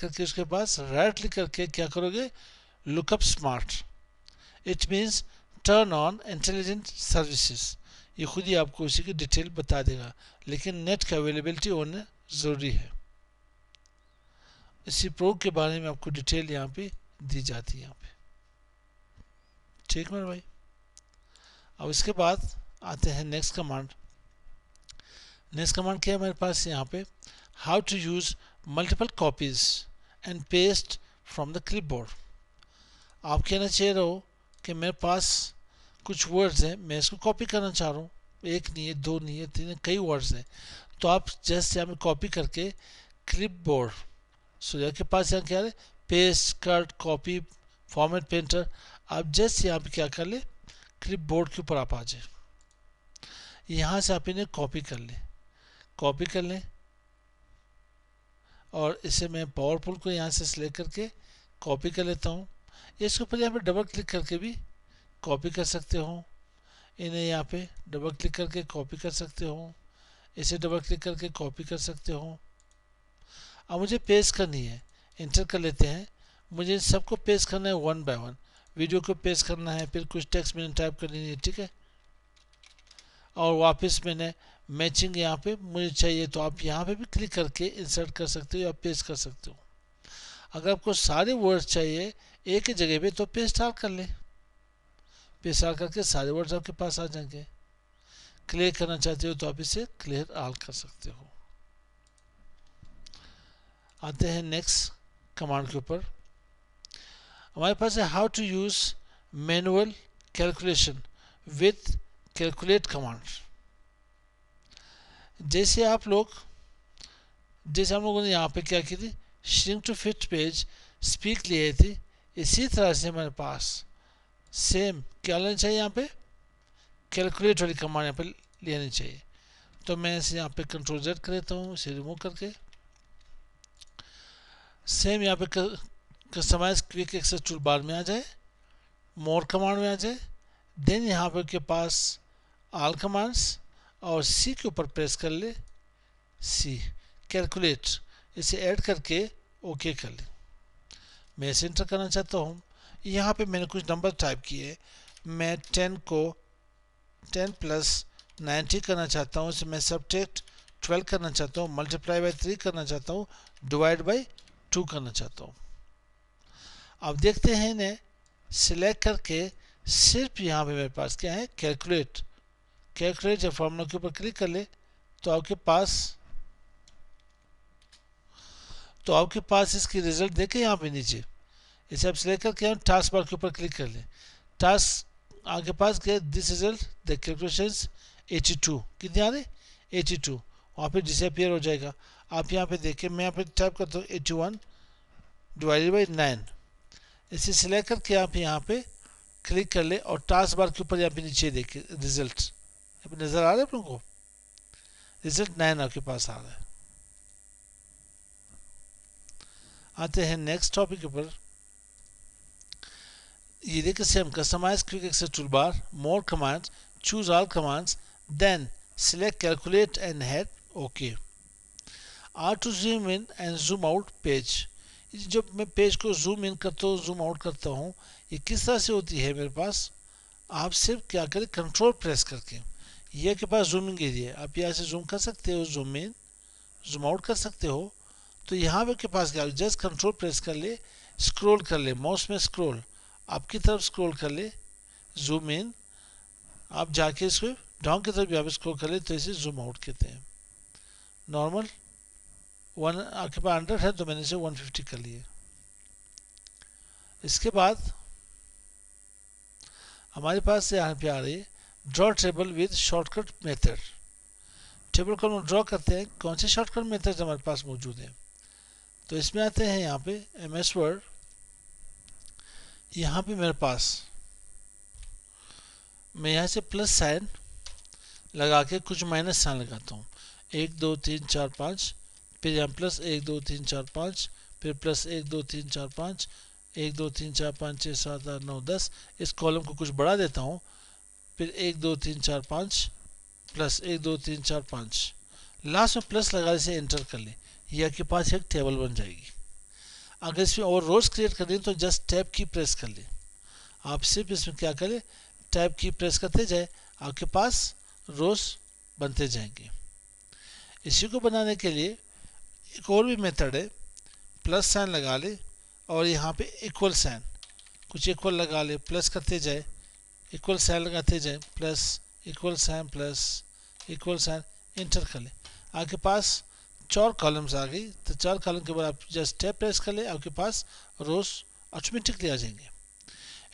करके उसके पास राइट क्लिक करके क्या करोगे, lookup smart. It means turn on intelligent services. ये खुद ही आपको उसी की डिटेल बता देगा, लेकिन नेट की अवेलेबिलिटी होना ज़रूरी है। इसी प्रोग के बारे में आपको डिटेल यहाँ पे दी जाती है यहाँ पे, ठीक मेरे भाई। अब इसके बाद आते हैं नेक्स्ट कमांड। नेक्स्ट कमांड क्या है मेरे पास यहाँ पे, how to use multiple copies and paste from the clipboard. आप कहना चाह रहे हो कि मेरे पास कुछ वर्ड्स हैं, मैं इसको कॉपी करना चाह रहा हूँ, एक नहीं है, दो नहीं है, तीन है, कई वर्ड्स हैं, तो आप जस्ट यहाँ पे कॉपी करके क्लिपबोर्ड, सो आपके पास यहाँ क्या है, paste, cut, copy, format, painter, आप जस्ट यहाँ पे क्या कर ले, क्लिपबोर्ड के ऊपर आप आ जाए, यहाँ से आप इन्हें कॉपी कर लें और इसे मैं पावरपुल को यहाँ से सिलेक्ट करके कॉपी कर लेता हूँ। इसके ऊपर यहाँ पे डबल क्लिक करके भी कॉपी कर सकते हो, इन्हें यहाँ पे डबल क्लिक करके कॉपी कर सकते हो, इसे डबल क्लिक करके कॉपी कर सकते हो। अब मुझे पेस्ट करनी है, इंटर कर लेते हैं। मुझे सबको पेस्ट करना है 1 बाय 1, वीडियो को पेस्ट करना है, फिर कुछ टेक्स्ट मैंने टाइप करनी है, ठीक है, और वापस मैंने मैचिंग यहाँ पे मुझे चाहिए, तो आप यहाँ पे भी क्लिक करके इंसर्ट कर सकते हो या पेस्ट कर सकते हो। अगर आपको सारे वर्ड्स चाहिए एक ही जगह पे तो पेस्ट ऑल कर ले, पेस्ट ऑल करके सारे वर्ड्स आपके पास आ जाएंगे। क्लियर करना चाहते हो तो आप इसे क्लियर ऑल कर सकते हो। आते हैं नेक्स्ट कमांड के ऊपर। हमारे पास है how to use manual calculation with calculate command. जैसे हम लोगों ने यहाँ पे क्या की थी, shrink to fit page speak लिए थी, इसी तरह से हमारे पास सेम क्या लेना चाहिए, यहाँ पे कैलकुलेट वाली कमांड यहाँ पे लेनी चाहिए। तो मैं इसे यहाँ पे कंट्रोल Z कर देता हूँ, इसे रिमूव करके सेम यहाँ पे customise quick access tool bar में आ जाए, मोर कमांड में आ जाए, देन यहाँ पे के पास ऑल कमांड्स और C के ऊपर प्रेस कर ले, C कैलकुलेट, इसे ऐड करके ओके कर ले। मैं इसे इंटर करना चाहता हूँ। यहाँ पे मैंने कुछ नंबर टाइप किए, मैं 10 को 10 + 90 करना चाहता हूँ, इसे मैं सबट्रैक्ट 12 करना चाहता हूँ, मल्टीप्लाई बाय 3 करना चाहता हूँ, डिवाइड बाय 2 करना चाहता हूँ। अब देखते हैं इन्हें सिलेक्ट करके सिर्फ यहाँ पे मेरे पास क्या है, कैलकुलेट या फॉर्मूला के ऊपर क्लिक कर ले, तो आपके पास तो आपके पास इसकी रिजल्ट देखें यहाँ पे नीचे। इसे आप सिलेक्ट करके टास्क बार के ऊपर क्लिक कर लें। टास्क आपके पास क्या, दिस रिजल्ट द कैलकुलेशंस 82 कितने आ रहे 82, वहाँ पे डिसअपियर हो जाएगा। आप यहाँ पे देखें, मैं यहाँ पे टाइप करता हूँ 81 डिवाइडेड बाई 9। इसे सिलेक्ट करके आप यहाँ पे क्लिक कर ले और टास्क बार के ऊपर यहाँ पे नीचे देखिए रिजल्ट यहाँ पे नज़र आ रहा है आप लोगों को, रिजल्ट 9 आपके पास आ रहा है। आते हैं नेक्स्ट टॉपिक के ऊपर। ये देखिए same customise quick access tool bar, more commands, choose all commands, then select calculate and add okay. Or to zoom in and zoom out page, जब मैं पेज को जूम इन करता हूँ जूम आउट करता हूँ, ये किस तरह से होती है मेरे पास। आप सिर्फ क्या करें, कंट्रोल प्रेस करके, ये के पास जूमिंग एरिया, आप यहाँ से जूम कर सकते हो, जूम इन जूम आउट कर सकते हो। तो यहाँ पे के पास क्या, जस्ट कंट्रोल प्रेस कर ले, स्क्रॉल कर ले, माउस में स्क्रॉल आपकी तरफ स्क्रॉल कर ले, जूम इन, आप जाके इसको डाउन की तरफ यहाँ पे स्क्रॉल कर ले तो इसे जूम आउट कहते हैं। नॉर्मल 1 आपके पास 100 है तो मैंने इसे 150 कर लिए। इसके बाद हमारे पास यहाँ पे आ रही है draw table with shortcut method. Table को हम ड्रॉ करते हैं, कौन से शॉर्टकट मेथड हमारे पास मौजूद है। तो इसमें आते हैं यहाँ पे MS वर्ड, यहाँ पे मेरे पास मैं यहाँ से प्लस साइन लगा के कुछ माइनस साइन लगाता हूँ, 1 2 3 4 5, फिर यहाँ प्लस 1 2 3 4 5, फिर प्लस 1 2 3 4 5, 1 2 3 4 5 6 7 8 9 10। इस कॉलम को कुछ बढ़ा देता हूँ, फिर 1 2 3 4 5 प्लस 1 2 3 4 5, लास्ट में प्लस लगा इसे एंटर कर ले, यह आपके पास एक टेबल बन जाएगी। अगर इसमें और रोज क्रिएट करनी है तो जस्ट टैब की प्रेस कर ले, आप सिर्फ इसमें क्या करें, टैब की प्रेस करते जाए, आपके पास रोज बनते जाएंगे। इसी को बनाने के लिए एक और भी मेथड है, प्लस साइन लगा ले और यहाँ पे इक्वल साइन, कुछ इक्वल लगा ले, प्लस करते जाए, इक्वल साइन लगाते जाए, प्लस इक्वल साइन एंटर कर ले, आपके पास 4 कॉलम्स आ गई। तो 4 कॉलम के बाद आप जस्ट टैब प्रेस कर ले, आपके पास रोज ऑटोमेटिकली आ जाएंगे।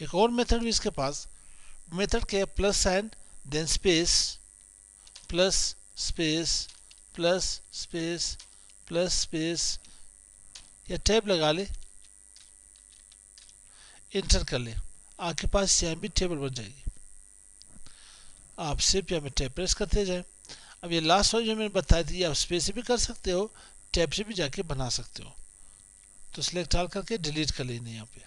एक और मेथड भी इसके पास, मेथड के plus sign then space plus space plus space plus space, या टैब लगा ले एंटर कर ले, आपके पास यहाँ भी टेबल बन जाएगी। आप सिर्फ यहाँ पे टैब प्रेस करते जाए। अब ये लास्ट वाली जो मैंने बताई थी, आप स्पेस से भी कर सकते हो, टैब से भी जाके बना सकते हो। तो सिलेक्ट ऑल करके डिलीट कर लेने यहाँ पे।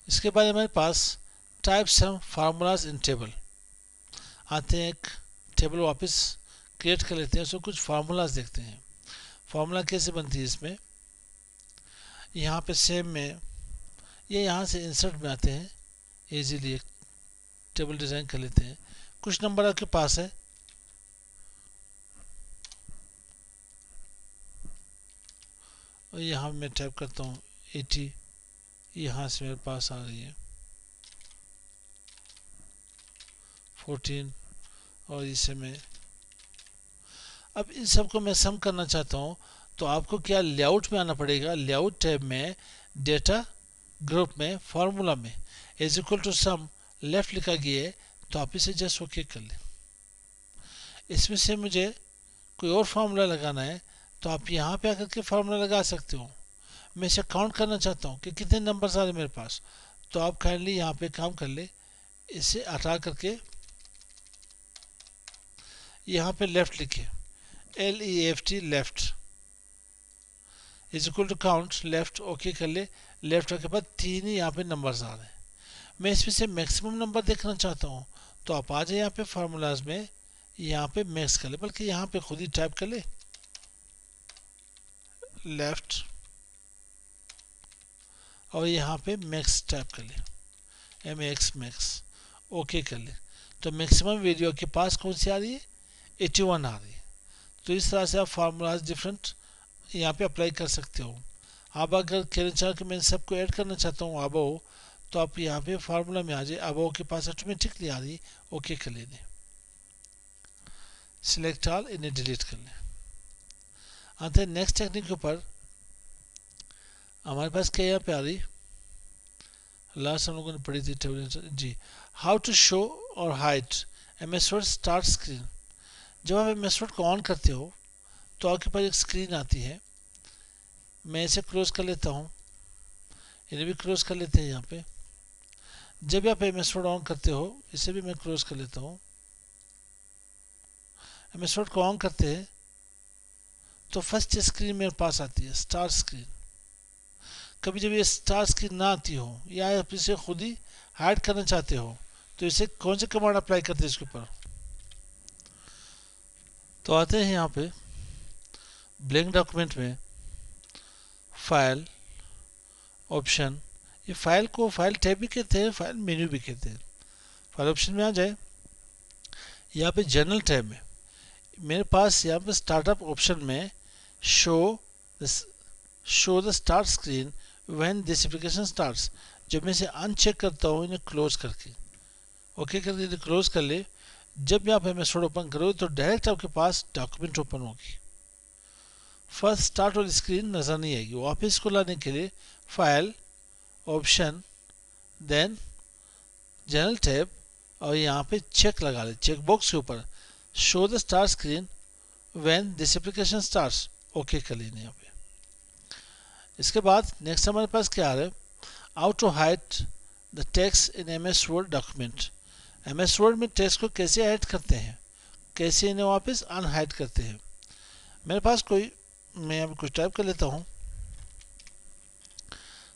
इसके बाद हमारे पास type some formulas in table आते हैं। एक टेबल वापस क्रिएट कर लेते हैं, उसमें कुछ फार्मूलाज देखते हैं। फार्मूला कैसे बनती है इसमें, यहाँ पे सेम में ये यहाँ से इंसर्ट में आते हैं, इजीली एक टेबल डिज़ाइन कर लेते हैं। कुछ नंबर आपके पास है, और यहाँ मैं टाइप करता हूँ 80, यहाँ से मेरे पास आ रही है 14, और इसे मैं अब इन सबको मैं सम करना चाहता हूँ। तो आपको क्या लेआउट में आना पड़ेगा, लेआउट टैब में डेटा ग्रुप में फार्मूला में is equal to sum left लिखा गया है, तो आप इसे जस्ट ओके कर लें। इसमें से मुझे कोई और फार्मूला लगाना है तो आप यहाँ पे आकर के फार्मूला लगा सकते हो। मैं इसे काउंट करना चाहता हूँ कि कितने नंबर्स आ रहे मेरे पास, तो आप काइंडली यहाँ पे काम कर ले, इसे हटा करके यहाँ पे लेफ्ट लिखे, LEFT left is equal to count left, okay कर ले। लेफ्ट के बाद 3 ही यहाँ पे नंबर्स आ रहे हैं। मैं इसमें से मैक्सिमम नंबर देखना चाहता हूँ, तो आप आ जाए यहाँ पे फार्मूलाज में, यहाँ पे मैक्स कर ले, बल्कि यहाँ पे खुद ही टाइप कर ले लेफ्ट, और यहाँ पे मैक्स टाइप कर ले, MAX मैक्स, ओके कर ले। तो मैक्सिमम वैल्यू के पास कौन सी आ रही है, 81 आ रही है। तो इस तरह से आप फार्मूलाज डिफरेंट यहाँ पे अप्लाई कर सकते हो। आप अगर कहना चाहो कि मैं सबको ऐड करना चाहता हूँ अबव, तो आप यहाँ पे फार्मूला में आ जाए, अबव के पास ऑटोमेटिकली आ रही है, ओके कर लेने, सिलेक्ट ऑल, इन्हें डिलीट कर लें। आते हैं नेक्स्ट टेक्निक के ऊपर। हमारे पास क्या यहाँ पे आ रही, लास्ट हम लोगों ने पढ़ी थी टेबल जी, हाउ टू शो और hide MS Word start screen. जब आप एमएस वर्ड को ऑन करते हो तो आपके पास एक स्क्रीन आती है। मैं इसे क्लोज कर लेता हूँ, इन्हें भी क्लोज कर लेते हैं यहाँ पे। जब भी आप एमएस वर्ड ऑन करते हो, इसे भी मैं क्लोज कर लेता हूँ। एमएस वर्ड को ऑन करते हैं तो फर्स्ट स्क्रीन मेरे पास आती है, स्टार्ट स्क्रीन। कभी जब ये स्टार स्क्रीन ना आती हो या आप इसे खुद ही हाइड करना चाहते हो तो इसे कौन से कमांड अप्लाई करते हैं इसके ऊपर। तो आते हैं यहाँ पे ब्लैंक डॉक्यूमेंट में फाइल ऑप्शन, ये फाइल को फाइल टैब भी कहते हैं, फाइल मेन्यू भी कहते हैं। फाइल ऑप्शन में आ जाए, यहाँ पे जनरल टैब में मेरे पास यहाँ पे स्टार्टअप ऑप्शन में show the start screen when this application starts, जब मैं इसे अनचेक करता हूँ इन्हें क्लोज करके, ओके करके इन्हें क्लोज कर ले। जब आप एमएस वर्ड ओपन करोगे तो डायरेक्ट आपके पास डॉक्यूमेंट ओपन होगी, फर्स्ट स्टार्ट वाली स्क्रीन नज़र नहीं आएगी। वापस को लाने के लिए file option then general tab और यहाँ पे चेक लगा ले, चेक बॉक्स के ऊपर show the start screen when this application starts, okay कर लेने यहाँ पे। इसके बाद नेक्स्ट हमारे पास क्या आ रहा है, how to hide the text in MS Word document. MS Word में टेक्स्ट को कैसे हाइड करते हैं, कैसे इन्हें वापस अनहाइड करते हैं। मेरे पास कोई, मैं अब कुछ टाइप कर लेता हूँ।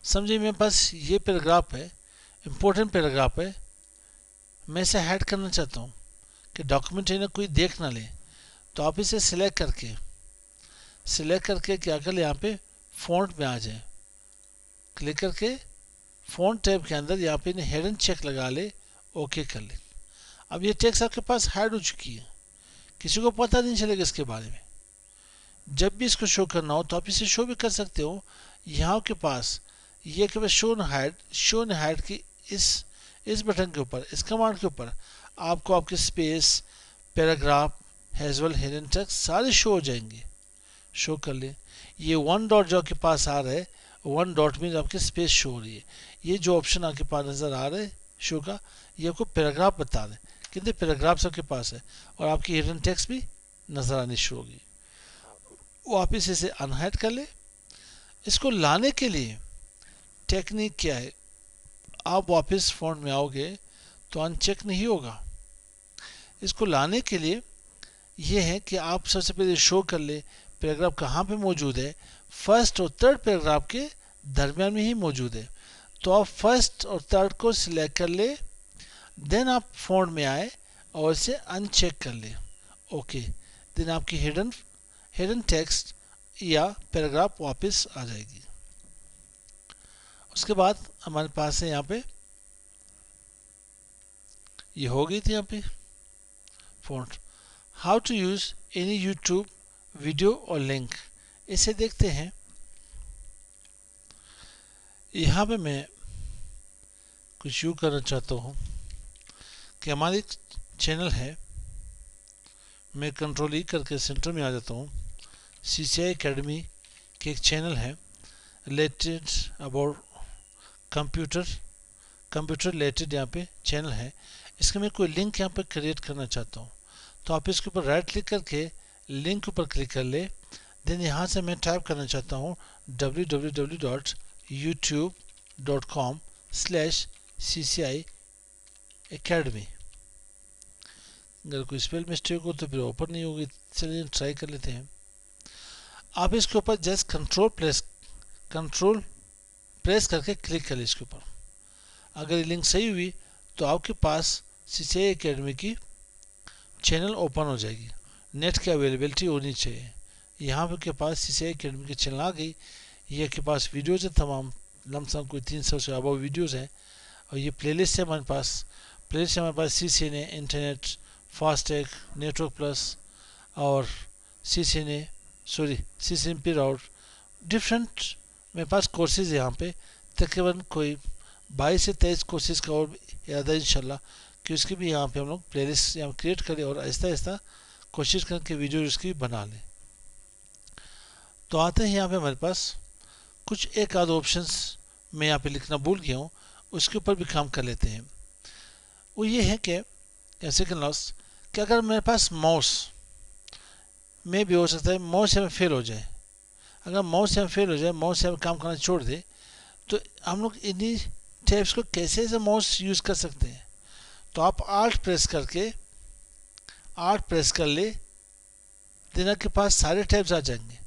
समझिए मेरे पास ये पैराग्राफ है, इम्पोर्टेंट पैराग्राफ है, मैं इसे हाइड करना चाहता हूँ कि डॉक्यूमेंट इन्हें कोई देख ना ले। तो आप इसे सिलेक्ट करके क्या कर ले, यहाँ पे फ़ॉन्ट में आ जाए, क्लिक करके फ़ॉन्ट टैब के अंदर यहाँ पे हिडन चेक लगा ले, ओके कर ले। अब ये टेक्स्ट आपके पास हाइड हो चुकी है, किसी को पता नहीं चलेगा इसके बारे में। जब भी इसको शो करना हो तो आप इसे शो भी कर सकते हो। यहाँ के पास ये के पास शो न हाइड की इस बटन के ऊपर, इस कमांड के ऊपर आपको आपके स्पेस, पैराग्राफ, हैज़वेल, हिडन टेक्स्ट सारे शो हो जाएंगे। शो कर ले। ये वन डॉट जो आपके पास आ रहा है, वन डॉट में आपकी स्पेस शो हो रही है। ये जो ऑप्शन आपके पास नज़र आ रहा है शो का, ये आपको पैराग्राफ बता रहे हैं कितने पैराग्राफ्स आपके पास है, और आपकी हिडन टेक्स्ट भी नज़र आनी शुरू होगी। वापिस इसे अनहाइड कर ले। इसको लाने के लिए टेक्निक क्या है, आप वापस फ़ॉन्ट में आओगे तो अनचेक नहीं होगा। इसको लाने के लिए ये है कि आप सबसे पहले शो कर ले पैराग्राफ कहाँ पे मौजूद है, फर्स्ट और थर्ड पैराग्राफ के दरमियान में ही मौजूद है। तो आप फर्स्ट और थर्ड को सिलेक्ट कर ले, देन आप फ़ॉन्ट में आए और इसे अनचेक कर ले, ओके। देन आपकी हिडन टेक्स्ट या पैराग्राफ वापस आ जाएगी। उसके बाद हमारे पास है यहाँ पे, ये हो गई थी यहाँ पे font. How to use any YouTube video और लिंक, इसे देखते हैं। यहाँ पे मैं कुछ यूँ करना चाहता हूँ कि हमारी चैनल है, मैं कंट्रोल ई करके सेंटर में आ जाता हूँ। CCI एकेडमी की एक चैनल है रिलेटेड अबाउट कंप्यूटर रिलेटेड, यहाँ पे चैनल है। इसका मैं कोई लिंक यहाँ पे क्रिएट करना चाहता हूँ, तो आप इसके ऊपर राइट क्लिक करके लिंक ऊपर क्लिक कर ले। देन यहाँ से मैं टाइप करना चाहता हूँ www.youtube.com/CCI Academy। अगर कोई स्पेल मिस्टेक हो तो फिर ओपन नहीं होगी। चलिए ट्राई कर लेते हैं। आप इसके ऊपर जस्ट कंट्रोल प्रेस करके क्लिक कर ले इसके ऊपर। अगर ये लिंक सही हुई तो आपके पास CCI Academy की चैनल ओपन हो जाएगी। नेट की अवेलेबिलिटी होनी चाहिए। यहाँ पे के पास CCI Academy की चैनल आ गई। ये के पास वीडियोज़ है, तमाम लमसम कोई 300 से अबव वीडियोज़ हैं। और ये प्लेलिस्ट है हमारे पास। प्लेलिस्ट हमारे पास CCNA, internet, FASTag, network plus और CCNP राउट, डिफरेंट मेरे पास कोर्सेज़ यहाँ पे तकरीबन कोई 22 से 23 कोर्सेज़ का और इरादा है इंशाल्लाह कि उसकी भी यहाँ पे हम लोग प्लेलिस्ट यहाँ क्रिएट करें और आहिस्ता आहिस्ता कोशिश करके वीडियो उसकी बना लें। तो आते हैं यहाँ पे हमारे पास कुछ एक आध ऑप्शंस मैं यहाँ पे लिखना भूल गया हूँ, उसके ऊपर भी काम कर लेते हैं। वो ये है कि सेकंड लॉस कि अगर मेरे पास माउस में भी हो सकता है माउस यहाँ फेल हो जाए, अगर माउस यहाँ फेल हो जाए, माउस यहाँ काम करना छोड़ दे, तो हम लोग इन्हीं टैब्स को कैसे ऐसे माउस यूज़ कर सकते हैं। तो आप आल्ट प्रेस कर ले, देना के पास सारे टैब्स आ जाएंगे।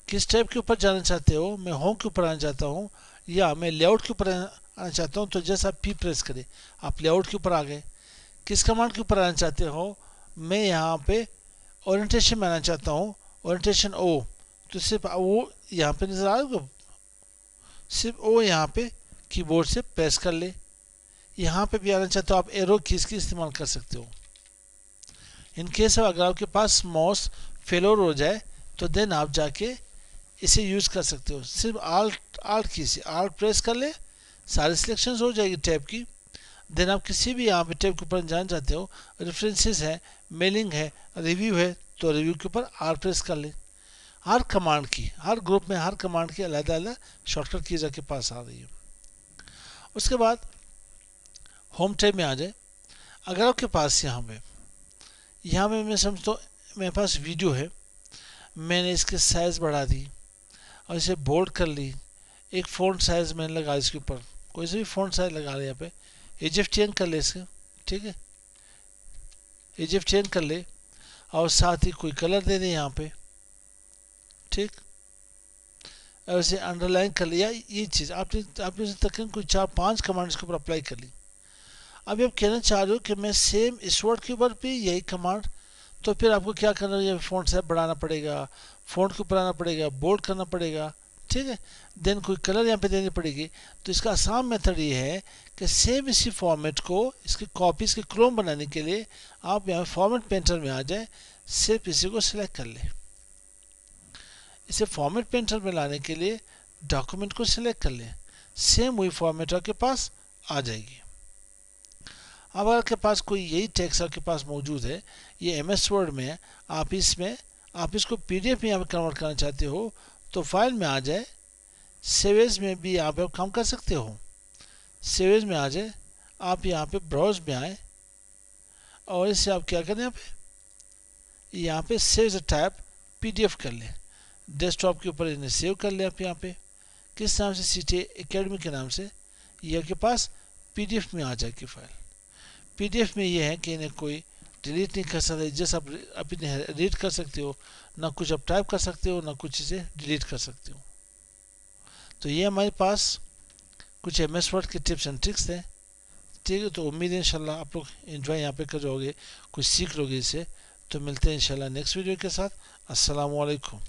किस टैब के ऊपर जाना चाहते हो, मैं होम के ऊपर आना चाहता हूँ या मैं लेआउट के ऊपर आना चाहता हूँ, तो जैसा आप पी प्रेस करें आप लेआउट के ऊपर आ गए। किस कमांड के ऊपर आना चाहते हो, मैं यहाँ पे ओरिएंटेशन में आना चाहता हूँ, ओरिएंटेशन ओ, तो सिर्फ वो यहाँ पे नज़र आ रहा है, सिर्फ ओ यहाँ पे कीबोर्ड से प्रेस कर ले। यहाँ पे भी आना चाहते हो आप एरो कीज की इस्तेमाल कर सकते हो। इन केस अगर आपके पास माउस फेलोर हो जाए तो देन आप जाके इसे यूज़ कर सकते हो। सिर्फ आल्ट की से आल्ट प्रेस कर ले, सारे सिलेक्शंस हो जाएगी टैब की। देन आप किसी भी यहाँ पे टैब के ऊपर जाना चाहते हो, रेफरेंसेस है, मेलिंग है, रिव्यू है, तो रिव्यू के ऊपर आर प्रेस कर ले। हर कमांड की, हर ग्रुप में हर कमांड की अलग अलग शॉर्टकट कीज आपके पास आ रही है। उसके बाद होम टैब में आ जाए। अगर आपके पास यहाँ पे मैं समझता हूँ मेरे पास वीडियो है, मैंने इसके साइज़ बढ़ा दी और इसे बोल्ड कर ली, एक फ़ॉन्ट साइज़ मैंने लगा इसके ऊपर, कोई से भी फ़ॉन्ट साइज़ लगा ले, यहाँ पे एजिफ चेंज कर ले इसका, ठीक है, एजिफ चेंज कर ले और साथ ही कोई कलर दे दे यहाँ पे, ठीक, और इसे अंडरलाइन कर लिया। ये चीज़ आपने तकरीबन कोई 4-5 कमांड इसके ऊपर अप्लाई कर ली। अभी आप कहना चाह रहे हो कि मैं सेम इस वर्ड के ऊपर भी यही कमांड, तो फिर आपको क्या करना है, फ़ॉन्ट साइज बढ़ाना पड़ेगा, फ़ॉन्ट के ऊपर आना पड़ेगा, बोल्ड करना पड़ेगा, ठीक है, देन कोई कलर यहाँ पे देनी पड़ेगी। तो इसका आसान मेथड ये है कि सेम इसी फॉर्मेट को, इसकी कॉपी, इसके क्लोन बनाने के लिए आप यहाँ फॉर्मेट पेंटर में आ जाए, सिर्फ इसी को सिलेक्ट कर ले। इसे फॉर्मेट पेंटर में लाने के लिए डॉक्यूमेंट को सिलेक्ट कर ले, सेम वही फॉर्मेट आपके पास आ जाएगी। अब आपके पास कोई यही टेक्स्ट आपके पास मौजूद है, ये एमएस वर्ड में है, आप इसको पीडीएफ में यहाँ पे कन्वर्ट करना चाहते हो, तो फाइल में आ जाए, सेव एज में भी यहाँ पे आप काम कर सकते हो। सेव एज में आ जाए, आप यहाँ पे ब्राउज में आए और इससे आप क्या करें, यहाँ पे सेव एज टाइप पीडीएफ कर लें, डेस्कटॉप के ऊपर इन्हें सेव कर लें। आप यहाँ पे किस नाम से, सीटी एकेडमी के नाम से ये आपके पास पीडीएफ में आ जाएगी फाइल। पीडीएफ में ये है कि इन्हें कोई डिलीट नहीं कर सकते, जैसे आप इन्हें रीड कर सकते हो, ना कुछ आप टाइप कर सकते हो, ना कुछ इसे डिलीट कर सकते हो। तो ये हमारे पास कुछ एमएस वर्ड के टिप्स एंड ट्रिक्स थे, ठीक है। तो उम्मीद है इंशाल्लाह आप लोग एंजॉय यहाँ पे करोगे, कुछ सीख लोगे इसे। तो मिलते हैं इंशाल्लाह नेक्स्ट वीडियो के साथ। अस्सलाम वालेकुम।